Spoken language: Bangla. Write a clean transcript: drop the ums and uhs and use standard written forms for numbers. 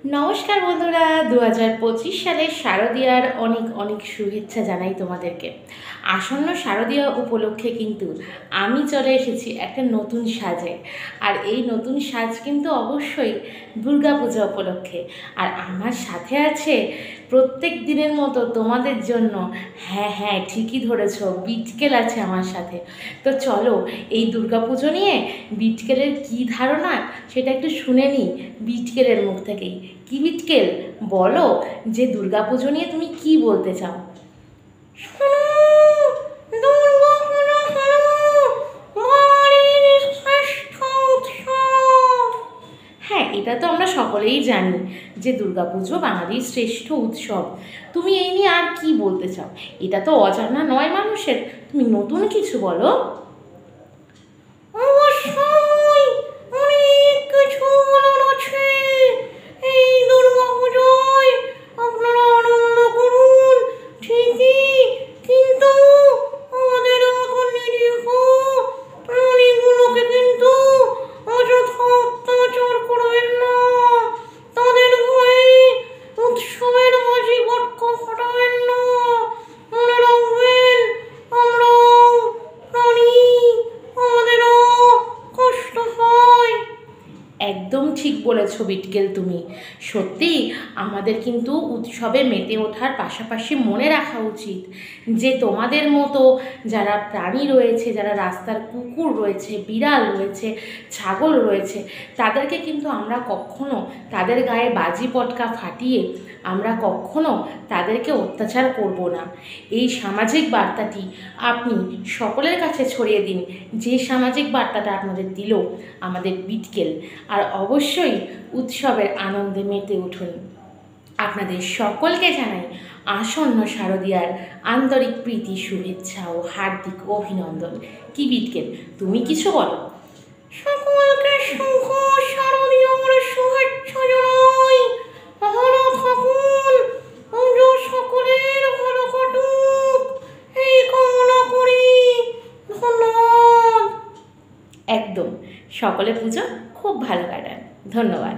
নমস্কার বন্ধুরা, 2025 সালের শারদীয়ার অনেক অনেক শুভেচ্ছা জানাই তোমাদেরকে। আসন্ন শারদীয়া উপলক্ষে কিন্তু আমি চলে এসেছি একটা নতুন সাজে। আর এই নতুন সাজ কিন্তু অবশ্যই দুর্গাপূজা উপলক্ষে। আর আমার সাথে আছে প্রত্যেক দিনের মতো তোমাদের জন্য, হ্যাঁ হ্যাঁ ঠিকই ধরেছ, বিটকেল আছে আমার সাথে। তো চলো এই দুর্গাপুজো নিয়ে বিটকেলের কী ধারণা সেটা একটু শুনে নিই বিটকেলের মুখ থেকেই। কি বিটকেল, বলো যে দুর্গাপুজো নিয়ে তুমি কি বলতে চাও? হ্যাঁ, এটা তো আমরা সকলেই জানি যে দুর্গাপুজো বাঙালির শ্রেষ্ঠ উৎসব। তুমি এই নিয়ে আর কি বলতে চাও? এটা তো অজানা নয় মানুষের, তুমি নতুন কিছু বলো। একদম ঠিক বলেছ বিটকেল তুমি। সত্যি আমাদের কিন্তু উৎসবে মেতে ওঠার পাশাপাশি মনে রাখা উচিত যে তোমাদের মতো যারা প্রাণী রয়েছে, যারা রাস্তার কুকুর রয়েছে, বিড়াল রয়েছে, ছাগল রয়েছে, তাদেরকে কিন্তু আমরা কখনো তাদের গায়ে বাজি পটকা ফাটিয়ে আমরা কখনো তাদেরকে অত্যাচার করব না। এই সামাজিক বার্তাটি আপনি সকলের কাছে ছড়িয়ে দিন, যে সামাজিক বার্তাটা আপনাদের দিল আমাদের বিটকেল। আর অবশ্যই উৎসবের আনন্দে মেতে উঠুন। আপনাদের সকলকে জানাই আসন্ন শারদীয়ার আন্তরিক প্রীতি, শুভেচ্ছা ও হার্দিক অভিনন্দন। কি বিটকেল, তুমি কিছু বলো? সকলকে শুভ শারদীয়ার শুভেচ্ছা জানাই। ভালো থাকুন, পুজো সকলের ভালো কাটুক এই কামনা করি। ধন্যবাদ। একদম সকলে পুজো খুব ভালো কাটান। ধন্যবাদ।